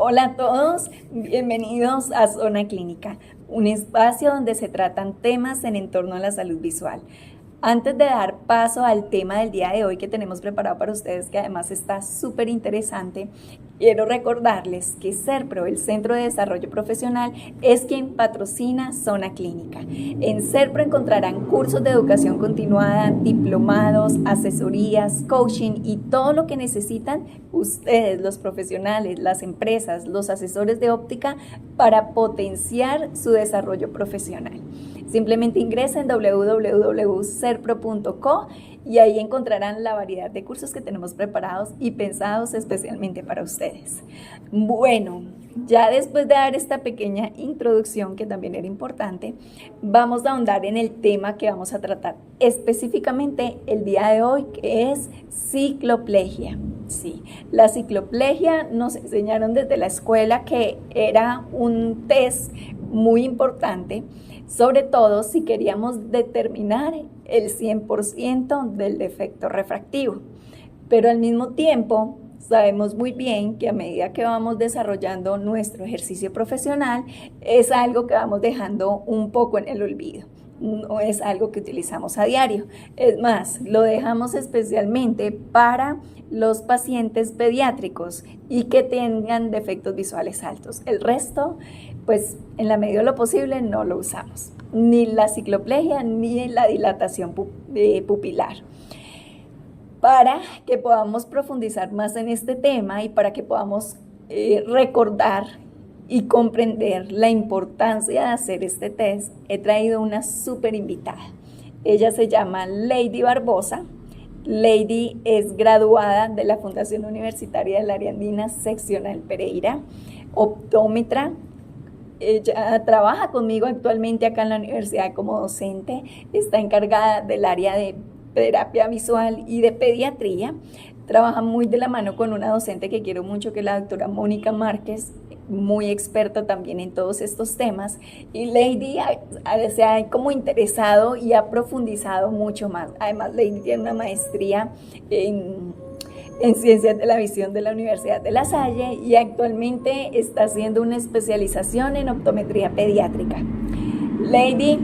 Hola a todos, bienvenidos a Zona Clínica, un espacio donde se tratan temas en entorno a la salud visual. Antes de dar paso al tema del día de hoy que tenemos preparado para ustedes, que además está súper interesante, quiero recordarles que CERPRO, el Centro de Desarrollo Profesional, es quien patrocina Zona Clínica. En CERPRO encontrarán cursos de educación continuada, diplomados, asesorías, coaching y todo lo que necesitan ustedes, los profesionales, las empresas, los asesores de óptica, para potenciar su desarrollo profesional. Simplemente ingresen en www.cerpro.co y ahí encontrarán la variedad de cursos que tenemos preparados y pensados especialmente para ustedes. Bueno, ya después de dar esta pequeña introducción, que también era importante, vamos a ahondar en el tema que vamos a tratar específicamente el día de hoy, que es cicloplegia. Sí, la cicloplegia nos enseñaron desde la escuela que era un test muy importante, sobre todo si queríamos determinar el 100% del defecto refractivo. Pero al mismo tiempo, sabemos muy bien que a medida que vamos desarrollando nuestro ejercicio profesional, es algo que vamos dejando un poco en el olvido. No es algo que utilizamos a diario. Es más, lo dejamos especialmente para los pacientes pediátricos y que tengan defectos visuales altos. El resto, pues en la medida de lo posible, no lo usamos. Ni la cicloplegia ni la dilatación pupilar. Para que podamos profundizar más en este tema y para que podamos recordar y comprender la importancia de hacer este test, he traído una súper invitada. Ella se llama Lady Barbosa. Lady es graduada de la Fundación Universitaria de la Área Andina Seccional Pereira, optómetra. Ella trabaja conmigo actualmente acá en la universidad como docente, está encargada del área de terapia visual y de pediatría. Trabaja muy de la mano con una docente que quiero mucho, que es la doctora Mónica Márquez, muy experta también en todos estos temas, y Lady se ha como interesado y ha profundizado mucho más. Además, Lady tiene una maestría en Ciencias de la Visión de la Universidad de La Salle y actualmente está haciendo una especialización en optometría pediátrica. Lady,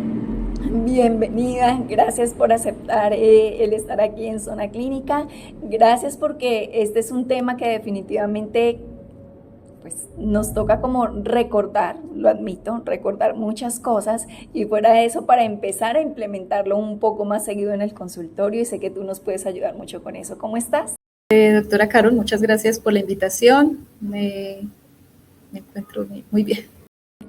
bienvenida, gracias por aceptar el estar aquí en Zona Clínica. Gracias porque este es un tema que definitivamente pues nos toca como recordar, lo admito, recordar muchas cosas, y fuera de eso, para empezar a implementarlo un poco más seguido en el consultorio, y sé que tú nos puedes ayudar mucho con eso. ¿Cómo estás? Doctora Carol, muchas gracias por la invitación. Me encuentro muy bien.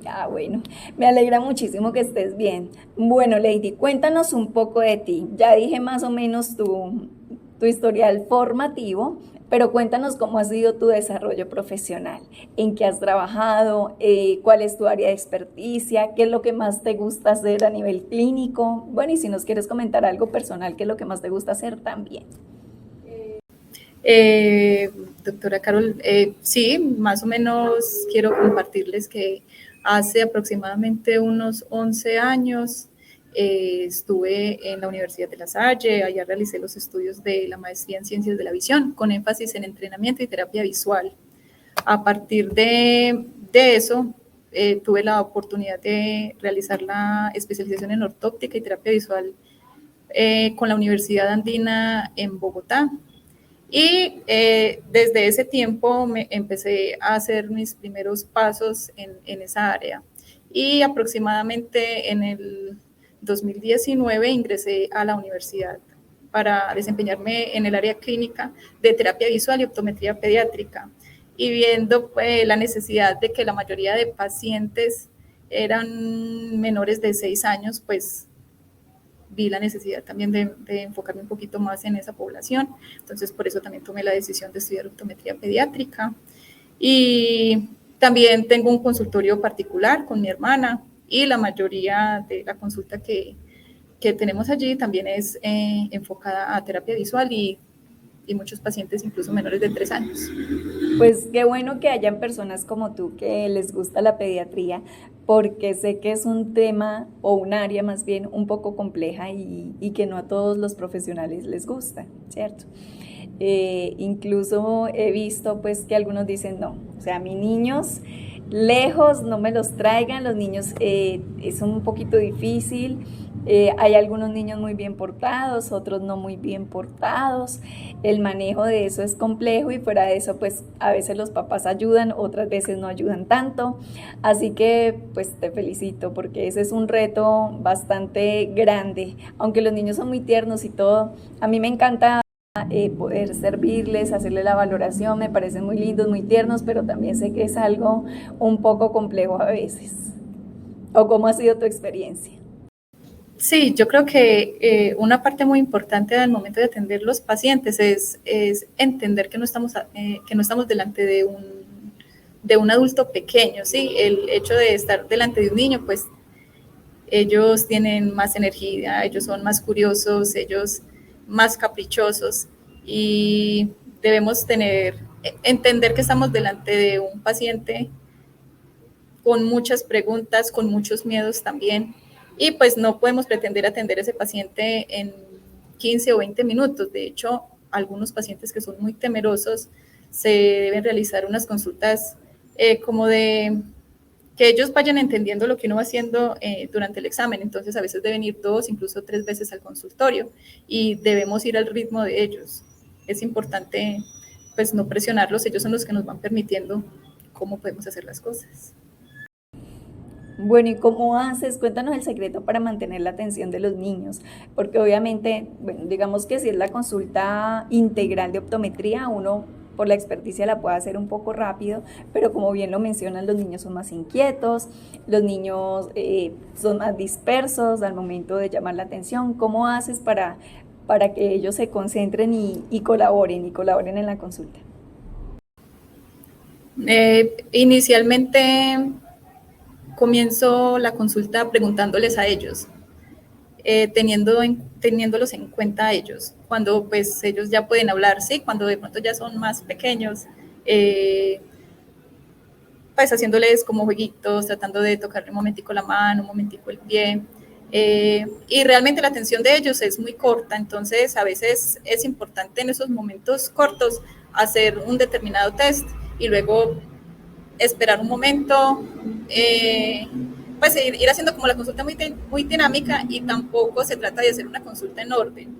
Ah, bueno, me alegra muchísimo que estés bien. Bueno, Lady, cuéntanos un poco de ti. Ya dije más o menos tu historial formativo, pero cuéntanos cómo ha sido tu desarrollo profesional, en qué has trabajado, cuál es tu área de experticia, qué es lo que más te gusta hacer a nivel clínico. Bueno, y si nos quieres comentar algo personal, qué es lo que más te gusta hacer también. Doctora Carol, sí, más o menos quiero compartirles que hace aproximadamente unos 11 años estuve en la Universidad de La Salle. Allá realicé los estudios de la maestría en Ciencias de la Visión, con énfasis en entrenamiento y terapia visual. A partir de eso, tuve la oportunidad de realizar la especialización en ortóptica y terapia visual con la Universidad Andina en Bogotá. Y desde ese tiempo me empecé a hacer mis primeros pasos en esa área. Y aproximadamente en el 2019 ingresé a la universidad para desempeñarme en el área clínica de terapia visual y optometría pediátrica. Y viendo la necesidad de que la mayoría de pacientes eran menores de 6 años, pues vi la necesidad también de enfocarme un poquito más en esa población. Entonces, por eso también tomé la decisión de estudiar optometría pediátrica. Y también tengo un consultorio particular con mi hermana, y la mayoría de la consulta que tenemos allí también es enfocada a terapia visual, y muchos pacientes incluso menores de 3 años. Pues qué bueno que hayan personas como tú que les gusta la pediatría, porque sé que es un tema o un área más bien un poco compleja y que no a todos los profesionales les gusta, ¿cierto? Incluso he visto pues que algunos dicen no, o sea, mis niños lejos, no me los traigan, los niños es un poquito difícil. Hay algunos niños muy bien portados, otros no muy bien portados. El manejo de eso es complejo y fuera de eso, pues a veces los papás ayudan, otras veces no ayudan tanto. Así que pues te felicito porque ese es un reto bastante grande. Aunque los niños son muy tiernos y todo, a mí me encanta poder servirles, hacerles la valoración, me parecen muy lindos, muy tiernos, pero también sé que es algo un poco complejo a veces. ¿O cómo ha sido tu experiencia? Sí, yo creo que una parte muy importante al momento de atender los pacientes es entender que no estamos delante de un adulto pequeño, ¿sí? El hecho de estar delante de un niño, pues ellos tienen más energía, ellos son más curiosos, ellos más caprichosos y debemos entender que estamos delante de un paciente con muchas preguntas, con muchos miedos también, y pues no podemos pretender atender a ese paciente en 15 o 20 minutos. De hecho, algunos pacientes que son muy temerosos se deben realizar unas consultas como de que ellos vayan entendiendo lo que uno va haciendo durante el examen. Entonces, a veces deben ir 2, incluso 3 veces al consultorio y debemos ir al ritmo de ellos. Es importante, pues, no presionarlos. Ellos son los que nos van permitiendo cómo podemos hacer las cosas. Bueno, ¿y cómo haces? Cuéntanos el secreto para mantener la atención de los niños, porque obviamente, bueno, digamos que si es la consulta integral de optometría, uno por la experticia la puede hacer un poco rápido, pero como bien lo mencionan, los niños son más inquietos, los niños son más dispersos al momento de llamar la atención. ¿Cómo haces para que ellos se concentren y colaboren en la consulta? Inicialmente comienzo la consulta preguntándoles a ellos, teniéndolos en cuenta a ellos, cuando pues ellos ya pueden hablar, sí, cuando de pronto ya son más pequeños, pues haciéndoles como jueguitos, tratando de tocarle un momentico la mano, un momentico el pie, y realmente la atención de ellos es muy corta, entonces a veces es importante en esos momentos cortos hacer un determinado test y luego esperar un momento, pues ir haciendo como la consulta muy dinámica y tampoco se trata de hacer una consulta en orden.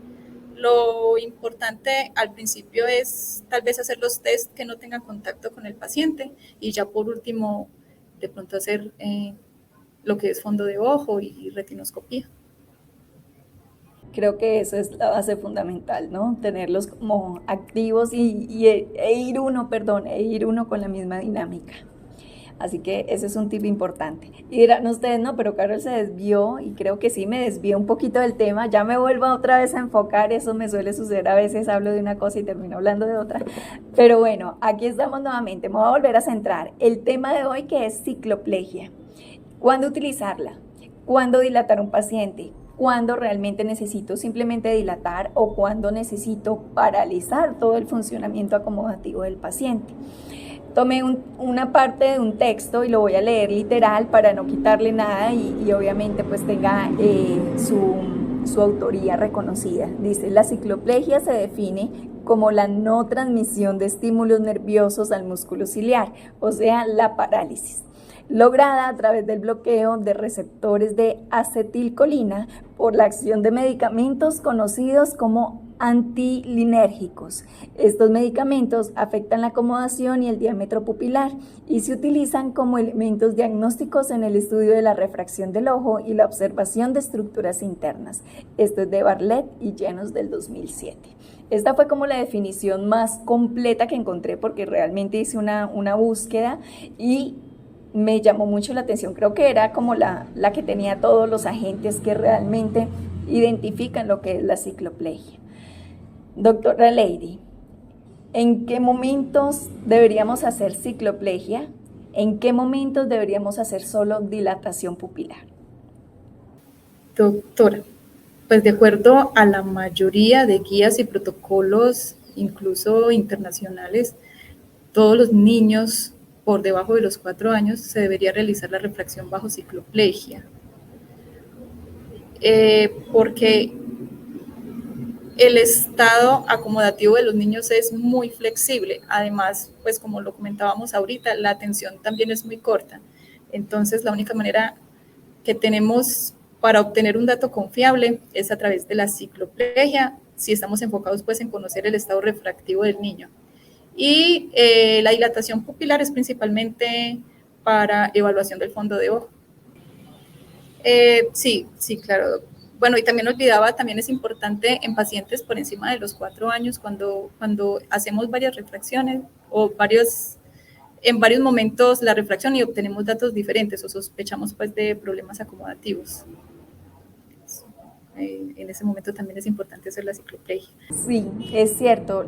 Lo importante al principio es tal vez hacer los test que no tengan contacto con el paciente y ya por último de pronto hacer lo que es fondo de ojo y retinoscopía. Creo que eso es la base fundamental, ¿no? Tenerlos como activos e ir uno con la misma dinámica. Así que ese es un tip importante. Y dirán ustedes, no, pero Carol se desvió y creo que sí me desvió un poquito del tema. Ya me vuelvo otra vez a enfocar, eso me suele suceder. A veces hablo de una cosa y termino hablando de otra. Pero bueno, aquí estamos nuevamente. Me voy a volver a centrar. El tema de hoy que es cicloplegia. ¿Cuándo utilizarla? ¿Cuándo dilatar un paciente? ¿Cuándo realmente necesito simplemente dilatar o cuándo necesito paralizar todo el funcionamiento acomodativo del paciente? Tomé una parte de un texto y lo voy a leer literal para no quitarle nada y obviamente pues tenga su autoría reconocida. Dice, la cicloplegia se define como la no transmisión de estímulos nerviosos al músculo ciliar, o sea, la parálisis, lograda a través del bloqueo de receptores de acetilcolina por la acción de medicamentos conocidos como antilinérgicos. Estos medicamentos afectan la acomodación y el diámetro pupilar y se utilizan como elementos diagnósticos en el estudio de la refracción del ojo y la observación de estructuras internas. Esto es de Bartlett y Janos del 2007. Esta fue como la definición más completa que encontré porque realmente hice una búsqueda y me llamó mucho la atención. Creo que era como la que tenía todos los agentes que realmente identifican lo que es la cicloplegia. Doctora Lady, ¿en qué momentos deberíamos hacer cicloplegia? ¿En qué momentos deberíamos hacer solo dilatación pupilar? Doctora, pues de acuerdo a la mayoría de guías y protocolos, incluso internacionales, todos los niños por debajo de los 4 años se debería realizar la refracción bajo cicloplegia. Porque el estado acomodativo de los niños es muy flexible. Además, pues como lo comentábamos ahorita, la atención también es muy corta. Entonces, la única manera que tenemos para obtener un dato confiable es a través de la cicloplegia, si estamos enfocados pues en conocer el estado refractivo del niño. Y la dilatación pupilar es principalmente para evaluación del fondo de ojo. Sí, sí, claro. Bueno, y también olvidaba, también es importante en pacientes por encima de los 4 años, cuando hacemos varias refracciones o en varios momentos la refracción y obtenemos datos diferentes o sospechamos pues de problemas acomodativos. En ese momento también es importante hacer la cicloplegia. Sí, es cierto.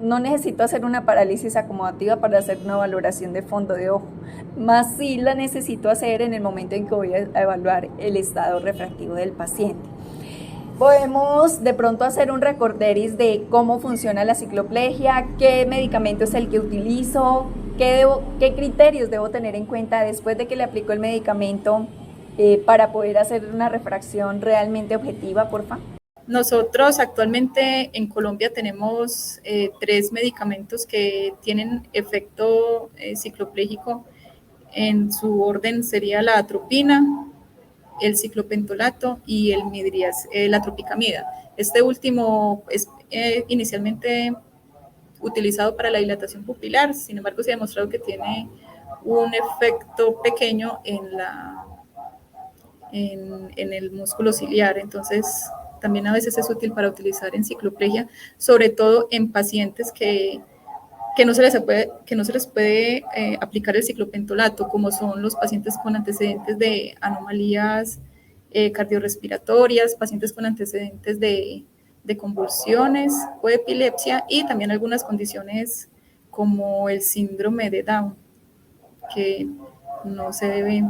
No necesito hacer una parálisis acomodativa para hacer una valoración de fondo de ojo, más sí la necesito hacer en el momento en que voy a evaluar el estado refractivo del paciente. Podemos de pronto hacer un recorderis de cómo funciona la cicloplegia, qué medicamento es el que utilizo, qué criterios debo tener en cuenta después de que le aplico el medicamento para poder hacer una refracción realmente objetiva, porfa. Nosotros actualmente en Colombia tenemos 3 medicamentos que tienen efecto ciclopléjico. En su orden sería la atropina, el ciclopentolato y la tropicamida. Este último es inicialmente utilizado para la dilatación pupilar, sin embargo se ha demostrado que tiene un efecto pequeño en el músculo ciliar, entonces también a veces es útil para utilizar en cicloplegia, sobre todo en pacientes que no se les puede aplicar el ciclopentolato, como son los pacientes con antecedentes de anomalías cardiorrespiratorias, pacientes con antecedentes de convulsiones o epilepsia y también algunas condiciones como el síndrome de Down, que no se debe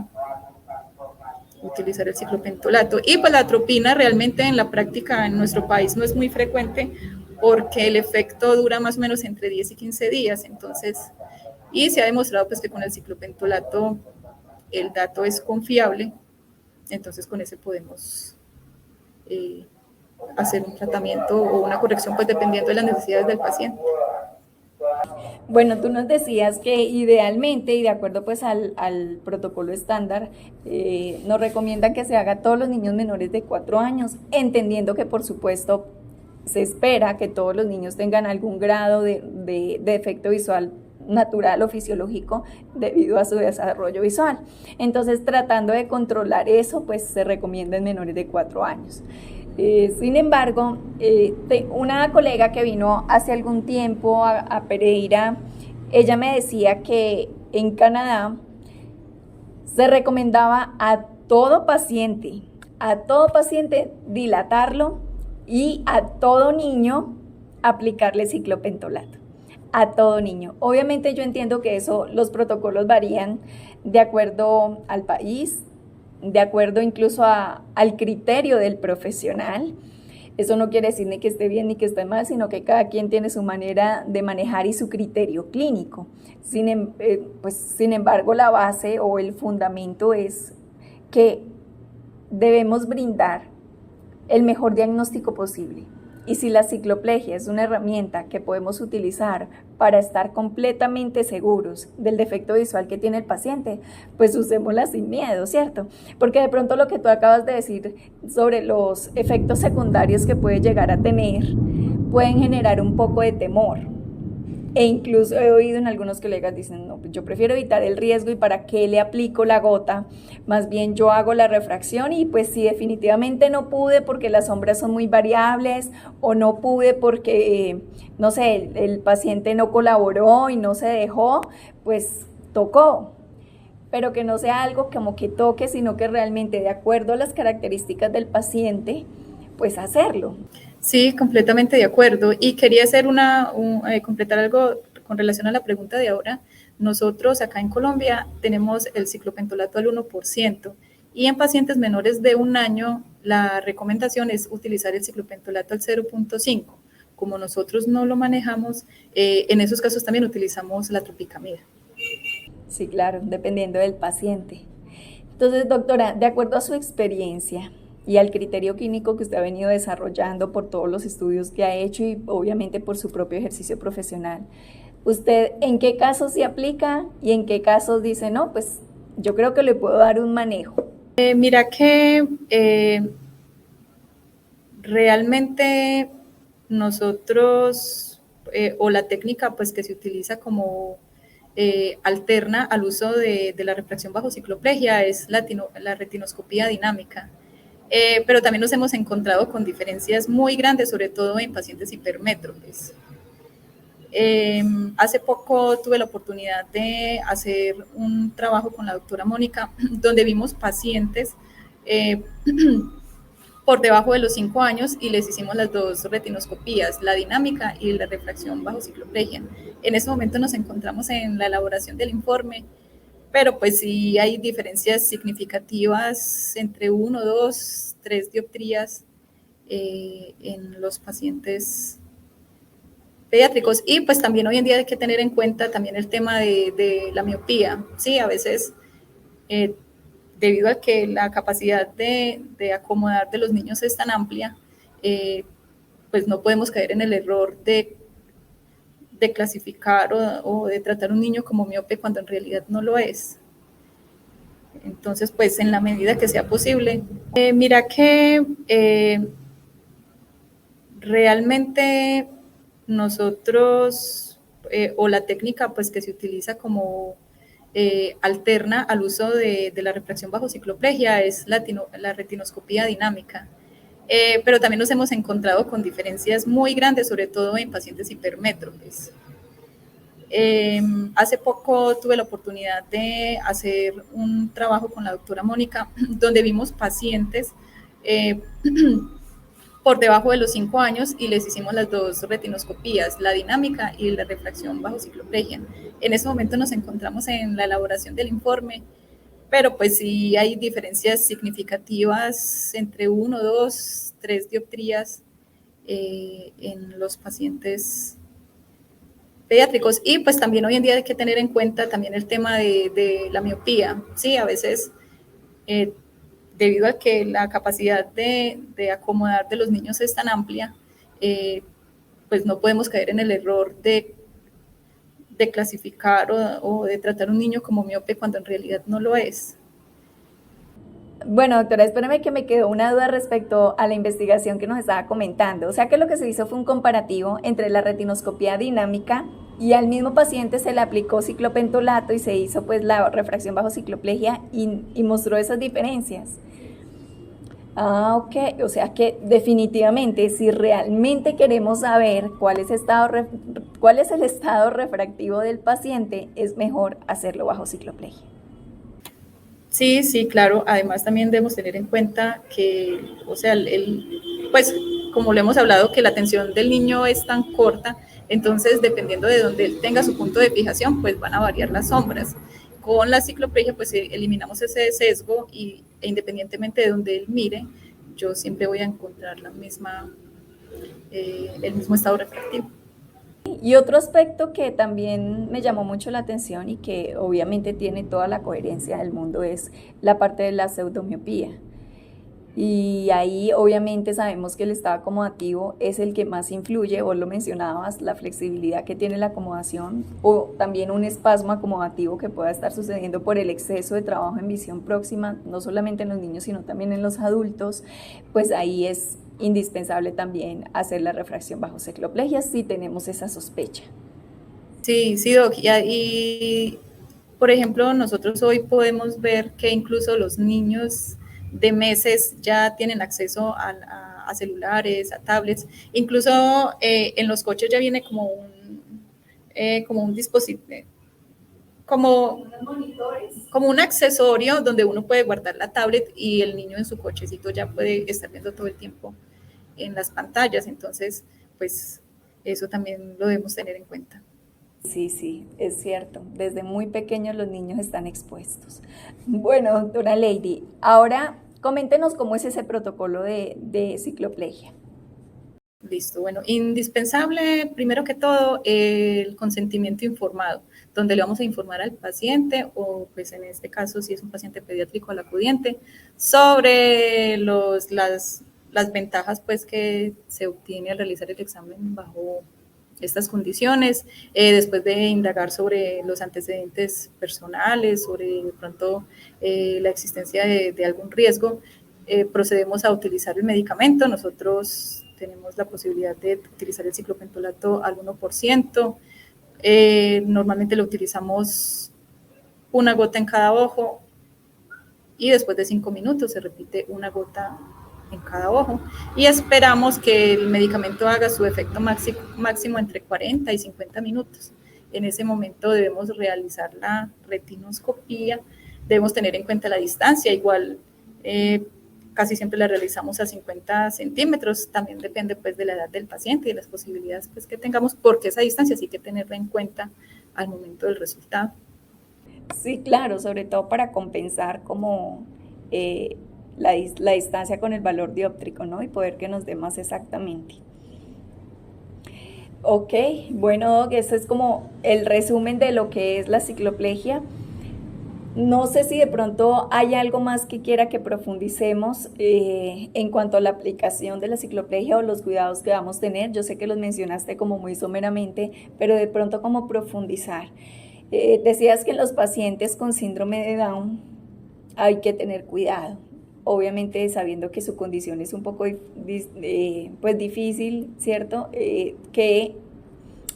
utilizar el ciclopentolato. Y pues la atropina realmente en la práctica en nuestro país no es muy frecuente porque el efecto dura más o menos entre 10 y 15 días, entonces, y se ha demostrado pues que con el ciclopentolato el dato es confiable, entonces con ese podemos hacer un tratamiento o una corrección pues dependiendo de las necesidades del paciente. Bueno, tú nos decías que idealmente y de acuerdo pues al protocolo estándar, nos recomiendan que se haga a todos los niños menores de 4 años, entendiendo que por supuesto se espera que todos los niños tengan algún grado de efecto visual natural o fisiológico debido a su desarrollo visual. Entonces, tratando de controlar eso, pues se recomienda en menores de 4 años. Sin embargo, una colega que vino hace algún tiempo a Pereira, ella me decía que en Canadá se recomendaba a todo paciente dilatarlo y a todo niño aplicarle ciclopentolato. A todo niño. Obviamente yo entiendo que los protocolos varían de acuerdo al país, de acuerdo incluso al criterio del profesional. Eso no quiere decir ni que esté bien ni que esté mal, sino que cada quien tiene su manera de manejar y su criterio clínico. Sin embargo, la base o el fundamento es que debemos brindar el mejor diagnóstico posible. Y si la cicloplegia es una herramienta que podemos utilizar para estar completamente seguros del defecto visual que tiene el paciente, pues usémosla sin miedo, ¿cierto? Porque de pronto lo que tú acabas de decir sobre los efectos secundarios que puede llegar a tener pueden generar un poco de temor. E incluso he oído en algunos colegas dicen, no, pues yo prefiero evitar el riesgo y para qué le aplico la gota, más bien yo hago la refracción y pues si definitivamente no pude porque las sombras son muy variables o no pude porque, no sé, el paciente no colaboró y no se dejó, pues tocó. Pero que no sea algo como que toque, sino que realmente de acuerdo a las características del paciente, pues hacerlo. Sí, completamente de acuerdo. Y quería hacer completar algo con relación a la pregunta de ahora. Nosotros acá en Colombia tenemos el ciclopentolato al 1% y en pacientes menores de 1 año la recomendación es utilizar el ciclopentolato al 0.5. Como nosotros no lo manejamos, en esos casos también utilizamos la tropicamida. Sí, claro, dependiendo del paciente. Entonces, doctora, de acuerdo a su experiencia y al criterio clínico que usted ha venido desarrollando por todos los estudios que ha hecho y obviamente por su propio ejercicio profesional. ¿Usted en qué casos se aplica y en qué casos dice, no, pues yo creo que le puedo dar un manejo? Mira que realmente nosotros, o la técnica pues que se utiliza como alterna al uso de la refracción bajo cicloplegia es la retinoscopía dinámica. Pero también nos hemos encontrado con diferencias muy grandes, sobre todo en pacientes hipermétropes. Hace poco tuve la oportunidad de hacer un trabajo con la doctora Mónica, donde vimos pacientes por debajo de los 5 años y les hicimos las dos retinoscopías, la dinámica y la refracción bajo cicloplegia. En ese momento nos encontramos en la elaboración del informe, pero pues sí hay diferencias significativas entre 1, 2, 3 dioptrías en los pacientes pediátricos. Y pues también hoy en día hay que tener en cuenta también el tema de la miopía. Sí, a veces debido a que la capacidad de acomodar de los niños es tan amplia, pues no podemos caer en el error de clasificar o de tratar a un niño como miope cuando en realidad no lo es. Entonces, pues en la medida que sea posible. Mira que realmente nosotros, o la técnica pues que se utiliza como alterna al uso de la refracción bajo cicloplegia es la retinoscopía dinámica. Pero también nos hemos encontrado con diferencias muy grandes, sobre todo en pacientes hipermétropes. Hace poco tuve la oportunidad de hacer un trabajo con la doctora Mónica, donde vimos pacientes por debajo de los 5 años y les hicimos las dos retinoscopías, la dinámica y la refracción bajo cicloplegia. En ese momento nos encontramos en la elaboración del informe, pero pues sí hay diferencias significativas entre 1, 2, 3 dioptrías en los pacientes pediátricos. Y pues también hoy en día hay que tener en cuenta también el tema de la miopía. Sí, a veces debido a que la capacidad de acomodar de los niños es tan amplia, pues no podemos caer en el error de clasificar o de tratar a un niño como miope cuando en realidad no lo es. Bueno, doctora, espérame que me quedó una duda respecto a la investigación que nos estaba comentando. O sea que lo que se hizo fue un comparativo entre la retinoscopía dinámica y al mismo paciente se le aplicó ciclopentolato y se hizo pues la refracción bajo cicloplegia y mostró esas diferencias. Ah, ok, o sea que definitivamente si realmente queremos saber cuál es el estado refractivo del paciente, es mejor hacerlo bajo cicloplegia. Sí, sí, claro. Además, también debemos tener en cuenta que, o sea, pues, como lo hemos hablado, que la atención del niño es tan corta, entonces, dependiendo de donde él tenga su punto de fijación, pues van a variar las sombras. Con la cicloplegia, pues eliminamos ese sesgo e independientemente de donde él mire, yo siempre voy a encontrar el mismo estado refractivo. Y otro aspecto que también me llamó mucho la atención y que obviamente tiene toda la coherencia del mundo es la parte de la pseudomiopía. Y ahí obviamente sabemos que el estado acomodativo es el que más influye, vos lo mencionabas, la flexibilidad que tiene la acomodación o también un espasmo acomodativo que pueda estar sucediendo por el exceso de trabajo en visión próxima, no solamente en los niños sino también en los adultos, pues ahí es indispensable también hacer la refracción bajo cicloplegia si tenemos esa sospecha. Sí, sí, Doc. Y, por ejemplo, nosotros hoy podemos ver que incluso los niños de meses ya tienen acceso a celulares, a tablets. Incluso en los coches ya viene como un dispositivo, como un accesorio donde uno puede guardar la tablet y el niño en su cochecito ya puede estar viendo todo el tiempo en las pantallas. Entonces, pues eso también lo debemos tener en cuenta. Sí, sí, es cierto. Desde muy pequeños los niños están expuestos. Bueno, doctora Lady, ahora coméntenos cómo es ese protocolo de cicloplegia. Listo, bueno, indispensable, primero que todo, el consentimiento informado, donde le vamos a informar al paciente, o pues en este caso, si es un paciente pediátrico, al acudiente, sobre las ventajas pues que se obtiene al realizar el examen bajo estas condiciones, después de indagar sobre los antecedentes personales, sobre de pronto la existencia de algún riesgo, procedemos a utilizar el medicamento. Nosotros tenemos la posibilidad de utilizar el ciclopentolato al 1%. Normalmente lo utilizamos una gota en cada ojo y después de 5 minutos se repite una gota en cada ojo y esperamos que el medicamento haga su efecto máximo entre 40 y 50 minutos. En ese momento debemos realizar la retinoscopía, debemos tener en cuenta la distancia, igual casi siempre la realizamos a 50 centímetros, también depende pues de la edad del paciente y de las posibilidades pues que tengamos, porque esa distancia sí hay que tenerla en cuenta al momento del resultado. Sí, claro, sobre todo para compensar como la distancia con el valor dióptrico, ¿no? Y poder que nos dé más exactamente. Ok, bueno, Doc, ese es como el resumen de lo que es la cicloplegia. No sé si de pronto hay algo más que quiera que profundicemos en cuanto a la aplicación de la cicloplegia o los cuidados que vamos a tener. Yo sé que los mencionaste como muy someramente, pero de pronto como profundizar. Decías que en los pacientes con síndrome de Down hay que tener cuidado. Obviamente sabiendo que su condición es un poco pues difícil, ¿cierto? Que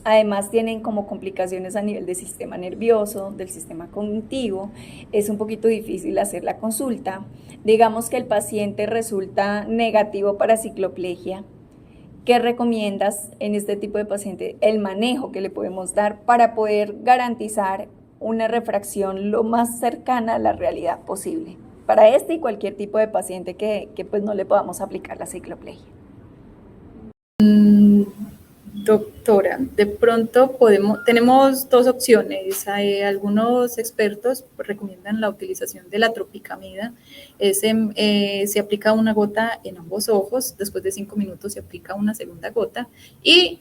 además tienen como complicaciones a nivel del sistema nervioso, del sistema cognitivo, es un poquito difícil hacer la consulta. Digamos que el paciente resulta negativo para cicloplegia. ¿Qué recomiendas en este tipo de paciente? El manejo que le podemos dar para poder garantizar una refracción lo más cercana a la realidad posible para este y cualquier tipo de paciente que pues no le podamos aplicar la cicloplegia. Doctora, de pronto tenemos dos opciones. Algunos expertos recomiendan la utilización de la tropicamida. Se aplica una gota en ambos ojos, después de 5 minutos se aplica una segunda gota y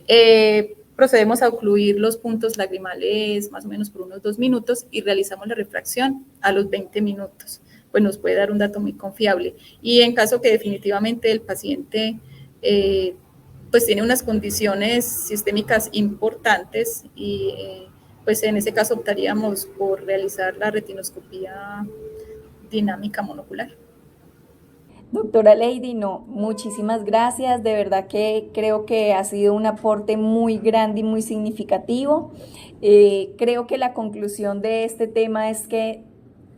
procedemos a ocluir los puntos lagrimales más o menos por unos 2 minutos y realizamos la refracción a los 20 minutos. Pues nos puede dar un dato muy confiable. Y en caso que definitivamente el paciente pues tiene unas condiciones sistémicas importantes y pues en ese caso optaríamos por realizar la retinoscopía dinámica monocular. Doctora Lady, no, muchísimas gracias. De verdad que creo que ha sido un aporte muy grande y muy significativo. Creo que la conclusión de este tema es que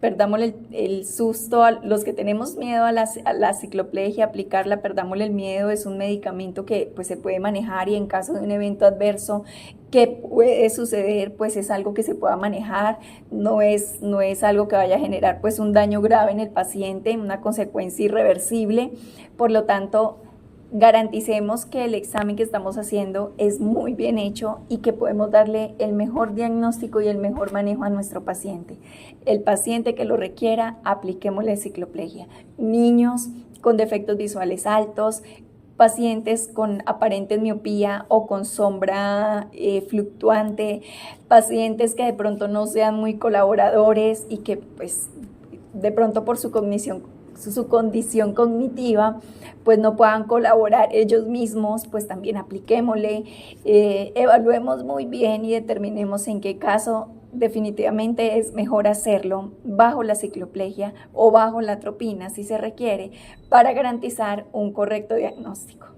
perdámosle el susto a los que tenemos miedo a la cicloplegia, aplicarla, perdámosle el miedo, es un medicamento que pues se puede manejar y en caso de un evento adverso que puede suceder, pues es algo que se pueda manejar, no es algo que vaya a generar pues un daño grave en el paciente, una consecuencia irreversible, por lo tanto garanticemos que el examen que estamos haciendo es muy bien hecho y que podemos darle el mejor diagnóstico y el mejor manejo a nuestro paciente. El paciente que lo requiera, apliquémosle cicloplegia. Niños con defectos visuales altos, pacientes con aparente miopía o con sombra fluctuante, pacientes que de pronto no sean muy colaboradores y que pues de pronto por su condición cognitiva, pues no puedan colaborar ellos mismos, pues también apliquémosle, evaluemos muy bien y determinemos en qué caso definitivamente es mejor hacerlo bajo la cicloplegia o bajo la atropina si se requiere para garantizar un correcto diagnóstico.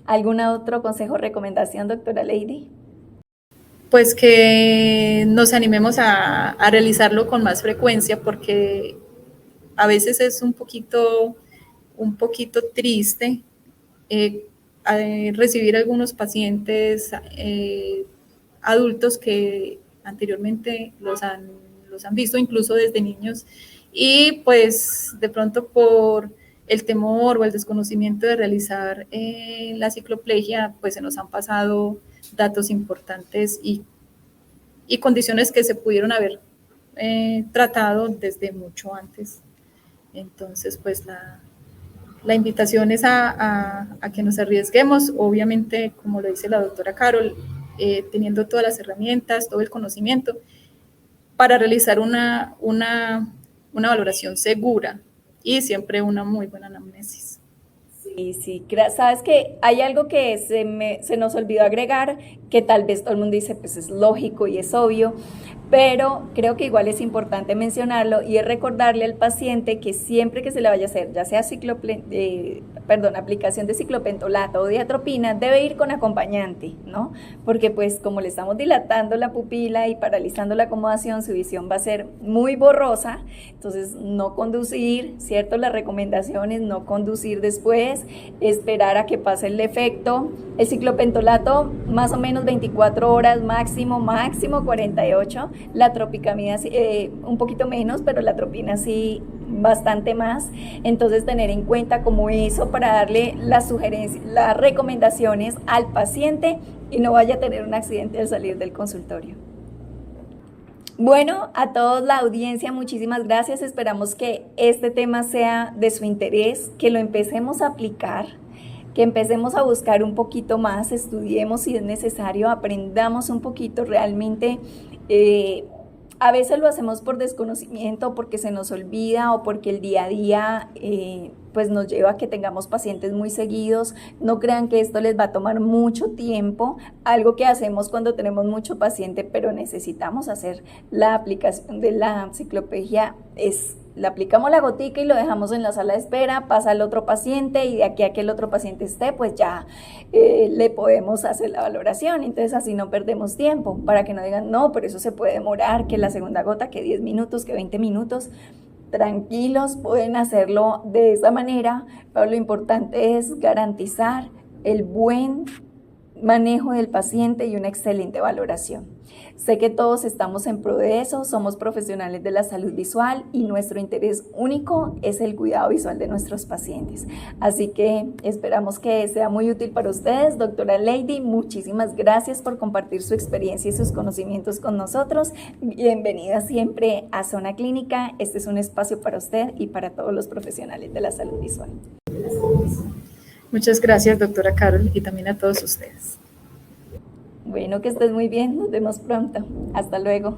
¿Algún otro consejo o recomendación, doctora Lady? Pues que nos animemos a realizarlo con más frecuencia porque a veces es un poquito triste recibir algunos pacientes adultos que anteriormente los han visto incluso desde niños y pues de pronto por el temor o el desconocimiento de realizar la cicloplegia, pues se nos han pasado datos importantes y condiciones que se pudieron haber tratado desde mucho antes. Entonces, pues La invitación es a que nos arriesguemos, obviamente, como lo dice la doctora Carol, teniendo todas las herramientas, todo el conocimiento, para realizar una valoración segura y siempre una muy buena anamnesis. Sí, sí, sabes que hay algo que se nos olvidó agregar, que tal vez todo el mundo dice, pues es lógico y es obvio, pero creo que igual es importante mencionarlo y es recordarle al paciente que siempre que se le vaya a hacer, ya sea aplicación de ciclopentolato o de atropina, debe ir con acompañante, ¿no? Porque pues como le estamos dilatando la pupila y paralizando la acomodación, su visión va a ser muy borrosa, entonces no conducir, ¿cierto? Las recomendaciones, no conducir después, esperar a que pase el efecto. El ciclopentolato, más o menos 24 horas, máximo 48. La tropicamida un poquito menos, pero la atropina sí bastante más. Entonces tener en cuenta como eso para darle las sugerencias, las recomendaciones al paciente y no vaya a tener un accidente al salir del consultorio. Bueno, a todos la audiencia, muchísimas gracias. Esperamos que este tema sea de su interés, que lo empecemos a aplicar, que empecemos a buscar un poquito más, estudiemos si es necesario, aprendamos un poquito realmente. A veces lo hacemos por desconocimiento, porque se nos olvida o porque el día a día pues nos lleva a que tengamos pacientes muy seguidos. No crean que esto les va a tomar mucho tiempo, algo que hacemos cuando tenemos mucho paciente, pero necesitamos hacer la aplicación de la ciclopegia. Le aplicamos la gotica y lo dejamos en la sala de espera, pasa al otro paciente y de aquí a que el otro paciente esté, pues ya le podemos hacer la valoración. Entonces así no perdemos tiempo, para que no digan, no, pero eso se puede demorar, que la segunda gota, que 10 minutos, que 20 minutos. Tranquilos, pueden hacerlo de esa manera, pero lo importante es garantizar el buen manejo del paciente y una excelente valoración. Sé que todos estamos en pro de eso, somos profesionales de la salud visual y nuestro interés único es el cuidado visual de nuestros pacientes. Así que esperamos que sea muy útil para ustedes. Doctora Lady, muchísimas gracias por compartir su experiencia y sus conocimientos con nosotros. Bienvenida siempre a Zona Clínica. Este es un espacio para usted y para todos los profesionales de la salud visual. Muchas gracias, doctora Carol, y también a todos ustedes. Bueno, que estés muy bien. Nos vemos pronto. Hasta luego.